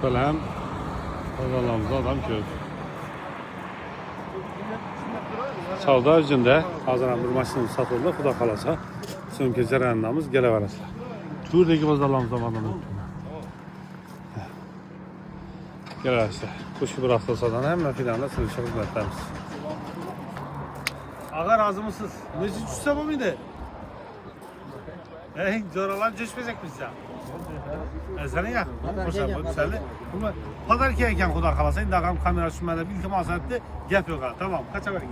Falan odalarımızda adam köp. Savda üzerinde hazırlanan bir maşinimiz satıldı. Xuda kalasa sönkü cereyanlarımız geleveraslar. Türdeki bazarlarımızda madalını. Geleveraslar. Kuşu bir hafta sadan hemen filanla sürüşe hizmetlerimiz. Ağa razı mısınız? Mesut düşse bu muydu? Coralar coşmayacak biz ya. Sana ya. Ama pazar keyken Xuda kalasa indi ağam kamera sürmede bir iltimas etti. Gep yok ha. Tamam. Kaça verin?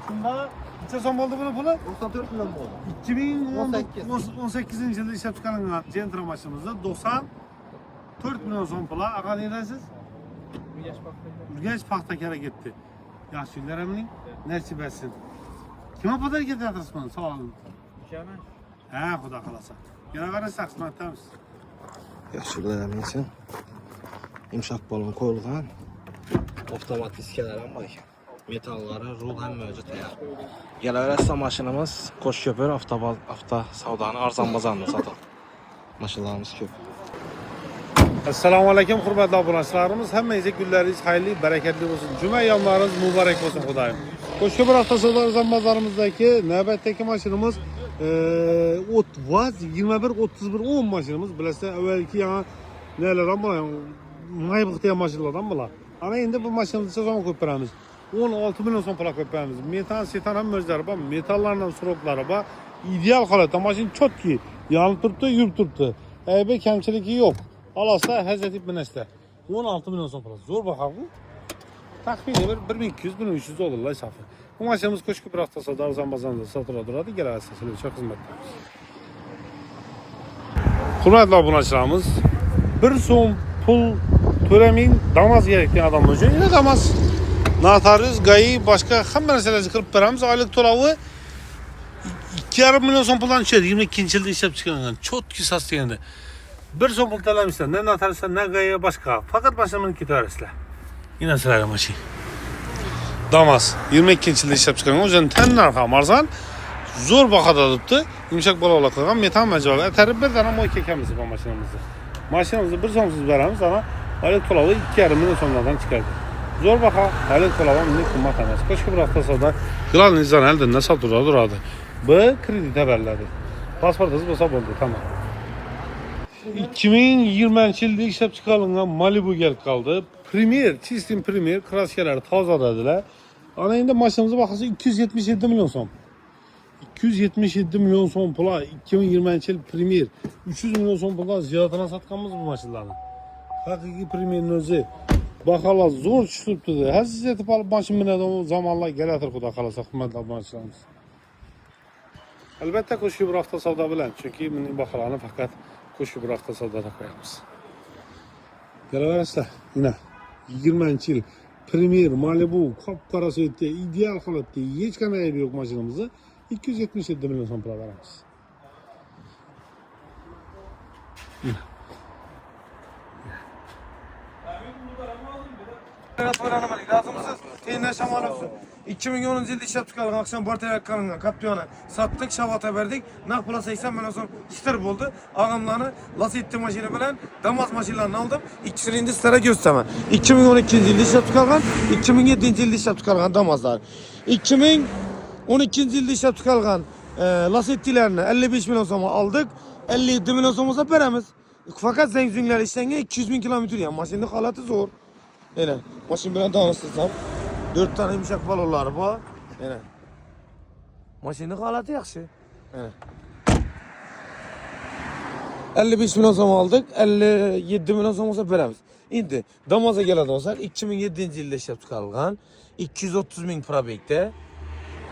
Bunda neçe son oldu bunu pulu? 94 milyon oldu. 2018 yılda işe çıkarılan Gentra maçımızda 94 milyon son pula. Ağa neredesiniz? Ürgenç Paktakere gitti. Yaşlılar emnin nasip etsin. Kime pazar getirdiniz bunu? Sağ olun. He Xuda kalasa. Yine verirse kısmettemiz. Yaşlılar emin için yumuşak balon koyulgan otomat diskeler ama metalları ruhen mevcut ya. Geleverse maşinimiz koş köpür hafta savdanı arzan bazarında satıldı. Maşinlarımız köp. Assalamu alaikum hurmatli obunachilarimiz. Hammangizga kunlaringiz xayrli, bereketli olsun. Cuma yomlaringiz muborak olsun Xudoyim. Qo'shni bir hafta savdo bozorimizdagi navbatdagi mashinamiz Vaz 21 31 10 mashinamiz. Bilasizlar, avvalgi yana nelardan bular? Maybuq degan mashinalardan bular. Ana endi bu mashinamizni sezon qo'yib beramiz. 16 milyon so'm pul qo'yib beramiz. Metan, setan ham mo'jzari bor, metallarning suroklari bor. Ideal holatda mashina chotki, yonib turibdi, yurib turibdi. Aybi kamchiligi yo'q. Alasda hazreti binasida 16 milyon so'm pul. Zo'r baho bu. Taxminan 1200-1300 dollarlar safi. Bu maşinamiz ko'shki bir hafta savdo arzon bozorida sotiladi. Kelasizlar, sizlarga xizmatdamiz. Hurmatli obunachilarimiz, 1 so'm pul to'lamang, Damas kerak degan odam uchun yana Damas. Notarius, GAI boshqa hamma narsalarni qilib beramiz. Oylik to'lovi 2,5 milyon so'm puldan tushadi. 22-yilda ishlab chiqarilgan. Chotki sas deganda. 1 so'm pul to'lamaysan, ne notariusdan, ne GAI boshqa. Faqat mashinani ketaverasizlar. Yine sırayla maçı. Damas 22-yilda ishlab chiqarilgan. O'zining tan narxi ham arzon. Zo'r bahoda turibdi. Yumshoq balolar qilgan metan majolga tarib bir dana mo'y kekamiz bu mashinamizni. Mashinamizni 1 so'msiz beramiz, ana oylik to'lovi 2,5 million so'mlardan chiqadi. Zo'r baho, oylik to'lovi bunday qimmat emas. Qo'shni bir hafta savdo Gral Nizan eldinda sotiladi turadi. Bu kredit beriladi. Pasportingiz bo'lsa bo'ldi, tamam. 2020-yilda ishlab chiqarilgan Malibu kelib qoldi. Premier, Chistin Premier kraskalari tozaladilar. Ana endi mashinamizning bahosi 277 milyon so'm. 277 milyon so'm pula 2020-yil Premier. 300 milyon so'm pula ziyodatini sotganmiz bu mashinalarni. Haqiqiy Premierning o'zi baholar zo'r tushibdi. Siz yetib olib mashina minadi, zamonlar keladir xudo xolasa hurmatli obunachilarimiz. Albatta qo'shni bir hafta savdo bilan, chunki buning baholarni faqat qo'shni bir hafta savdoda qo'yamiz. Kelaverasizlar, yine 20-yil Premier Malibu qop-qora suratda ideal holatda hech qanday aybi yo'q mashinamizni 277 milyon so'm pul beramiz. Lazım mısınız? Teyine şamal olsun. 2010 yılda işlep çıkardık. Akşam Bartaya kanalına kaptiyonu sattık, şavata verdik. Nakpula 80 milyon son çıtır buldu. Ağamlarını Lasetti maşini bilen Damas maşinlerini aldım. İkisini indi sizlere gösterme. 2012 yılda işlep çıkargan, 2007 yılda işlep çıkargan Damaslar. 2012 yılda işlep çıkargan Lasettilerini 55 milyon sonu aldık. 57 milyon sonumuza beremiz. Fakat zengzinler işlenge 200 bin kilometre yani maşinin halatı zor. Yine maşin bilen danıştırsam 4 tane yumuşak balonları var. Yine maşinin halatı yaxşı. Yine 55 milyon so'm aldık, 57 milyon so'm olsa beramiz. Endi Damaz'a geladi olsak 2007 yilda ishlab chiqarilgan 230 ming probekda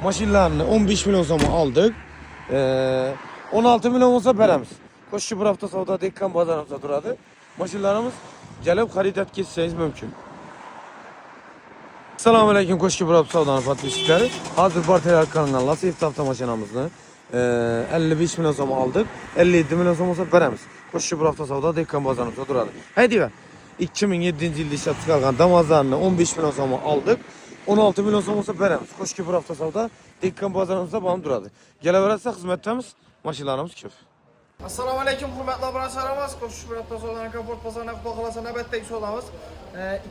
mashinlarni 15 milyon so'm aldık. 16 milyon olsa beramiz. Qo'shni bir hafta savdo dekkan bozorimizda turadi. Mashinlarimiz kelib xarid etib ketsangiz mumkin. Assalomu alaykum qo'shni bir hafta savdo podpischiklari. Hozir Bartaya kanalından Lasetti avtomashinamizni 55 milyon so'm aldık. 57 milyon so'm olsa beramiz. Qo'shni bir hafta savdo dekkan bozorimizda turadi. Haydi ver. 2007 yilda ishlab chiqarilgan Damazlarni 15 milyon so'm aldık. 16 milyon so'm olsa beramiz. Qo'shni bir hafta savdo dekkan bozorimizda bo'lib turadi. Kelaversa xizmatdamiz, mashinlarimiz ko'p. Assalomu alaykum, hurmatli obunachilarimiz. Qo'shish bilan To'sonlar komport bozorida xudo xolasa navbatdagi savdomiz.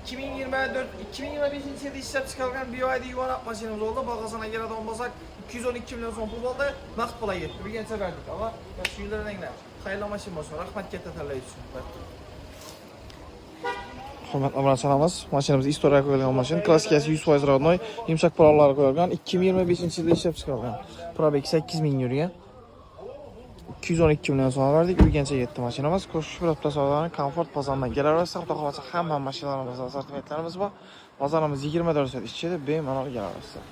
2025 yilda ishlab chiqarilgan BYD yuvan mashinamiz oldu. Bahosini agardan bo'lsak 212 million so'm pul bo'ldi. Naqd pulga yetdi. Birgacha berdik. Ama yaxshi yillardan xayrli mashina bo'lsin. Rahmat katta tanlash uchun. Hurmatli obunachilarimiz, mashinamiz istoriyaga qo'yilgan mashina, klassikasi 100% rodnoy, yumshoq parollar qo'yilgan, 2025-yilda ishlab chiqarilgan. Probek 8000 yurgan. 212 million so'm verdik, urgancha yetdi mashinamiz. Qo'shish bilan savdoni komfort bozoridan kelaverasiz. Xudo xolasa hamma mashinalarimiz va assortimentlarimiz bor. Bozorimiz 24 soat ichida bemalol kelaverasiz.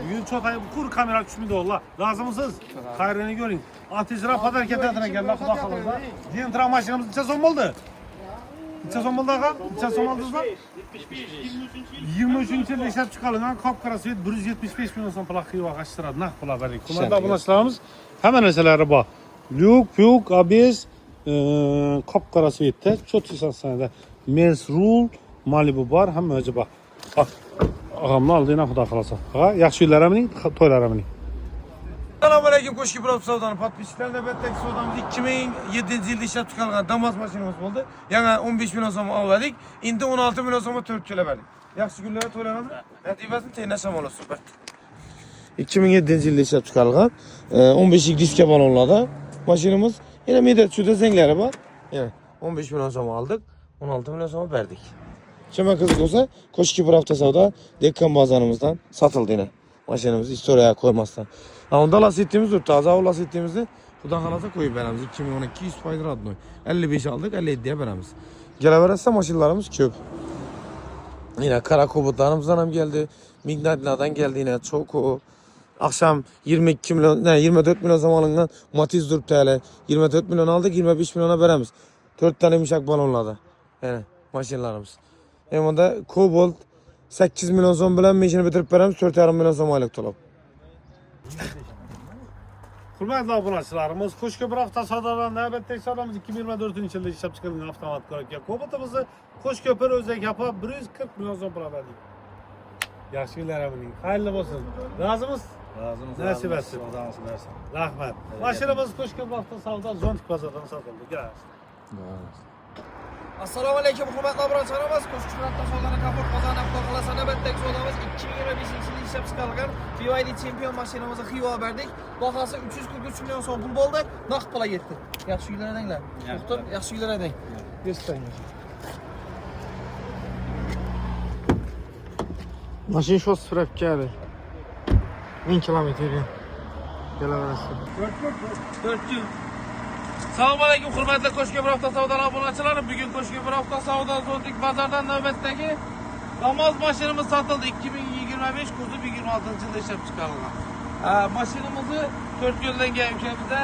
Bugün çok ayıp kur kamera 3 milyon dolar. Lazım mısınız? Hayrını görün. Ateşine pazar ketedine geldi. Kuda kalırsa. Diyen tram maşinamız içe son oldu. İçe son oldu ağam. İçe son oldunuz mu? 23. yılda işlep çıkarılan kapkarası 175 milyon son plak kıyıva kaçtıradı. Nak pula verdik. Kumanda abunlaşlarımız hemen meselelere bak. Lük, abis, kapkarası yetti. Çok güzel saniyede. Mesrul, Malibu var. Hemen önce bak. Bak. Ağamla aldığına xuda qalasa. Ağa, yaxşı illərə minin, toylara minin. Assalomu alaykum, Qo'shki Biroq savdoni podpischilar. Navbatdagi savdomiz 2007 yilda ishlab chiqarilgan Damas mashinamiz bo'ldi. Yana 15 million so'm oldik. Endi 16 million so'mga 4 kilo berdik. Yaxshi kunlarda to'lanadi. Natijasini tenglasham olasiz. 2007 yilda ishlab chiqarilgan 15 lik diska balonlarda mashinamiz. Yana medet shuda zenglari bor. Yana 15 million so'm oldik, 16 million so'm berdik. Kim qiziq bo'lsa, Qo'shki bir hafta savdo Dekkan bozorimizdan sotildi yine. Mashinamizni istoriyaga qo'ymasdan. Unda lasetimiz turibdi. Toza lasetimizni xudo xolasa qo'yib beramiz. 2012 100% rodnoy. 55 oldik, 57 ga beramiz. Kelaversa mashinalarimiz ko'p. Yine kara kubotlarımızdan ham geldi. Mignatlardan geldi yine çok o. Akşam 22 milyon, 24 milyon zamanından Matiz durup TL. 24 milyon aldık, 25 milyona veremiz. 4 tane mişak balonlarda. Yani maşinlarımız. Hem de Cobalt 8 milyon son bilen meşini bitirip veremiz. 4,5 milyon son aylık dolap. Hürmetli abunlaşlarımız, Qo'shki bir hafta savdadan navbatdagi savdomiz 2024 yilda ishlab chiqarilgan avtomat ko'rakka. Kobotimizni Qo'shko'pir o'zak yapib 140 million so'm pul berdik. Yaxshi yillarga minin. Xayrli bo'lsin. Razımız? Razımız. Nasip etsin. Rahmat. Mashinamiz Qo'shki bir hafta savdo zontik bozordan sotildi. Kelasiz. Assalomu alaykum, hurmatli obunachilarimiz. Qo'shish bilan To'sonlar komport bozorida xudo xolasa navbatdagi savdomiz 2025 yilda ishlab chiqarilgan BYD Champion mashinamizni Xiva berdik. Bahosi 343 million so'm pul bo'ldi. Naqd pulga yetdi. Yaxshi yillardan. To'xtab, yaxshi yillardan. Mashina shu sürab keldi. 1000 kilometr yurgan. Kelaverasiz. 4 yil. Assalomu alaykum, hurmatli Qo'shki bir hafta savdo obunachilari. Bugun Qo'shki bir hafta savdo zontik bozordan navbatdagi Damas mashinamiz sotildi. 2025 kuzov 2026 yilda ishlab chiqarilgan. Mashinamizni 4 yildan keyinimizda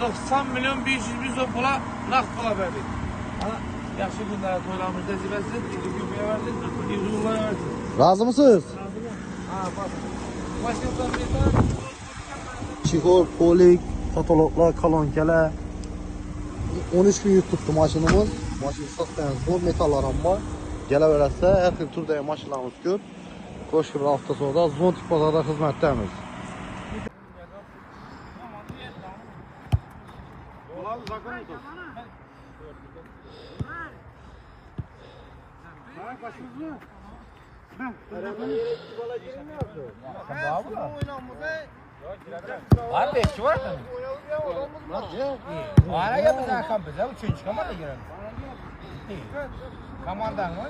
90 milyon 500 bin so'm pula naqd pula berdik. Yaxshi kunlar to'ylarimizda zibasiz, ko'paya verdik. Yuzullar verdik. Razı mısınız? Bak. Mashinamiz Çikor, polik, kataloglar, kalonkeler. 13 gün yük tuttu maşinimiz. Maşin satmayan zor metallar var. Geleverse her gün turdaki maşinlarımız gör. Qo'shki bir hafta sonra zontik pazarda hizmettemiz. Var 5 var mı? Var ya biz akşam bize 3. komanda girelim. Komandan mı?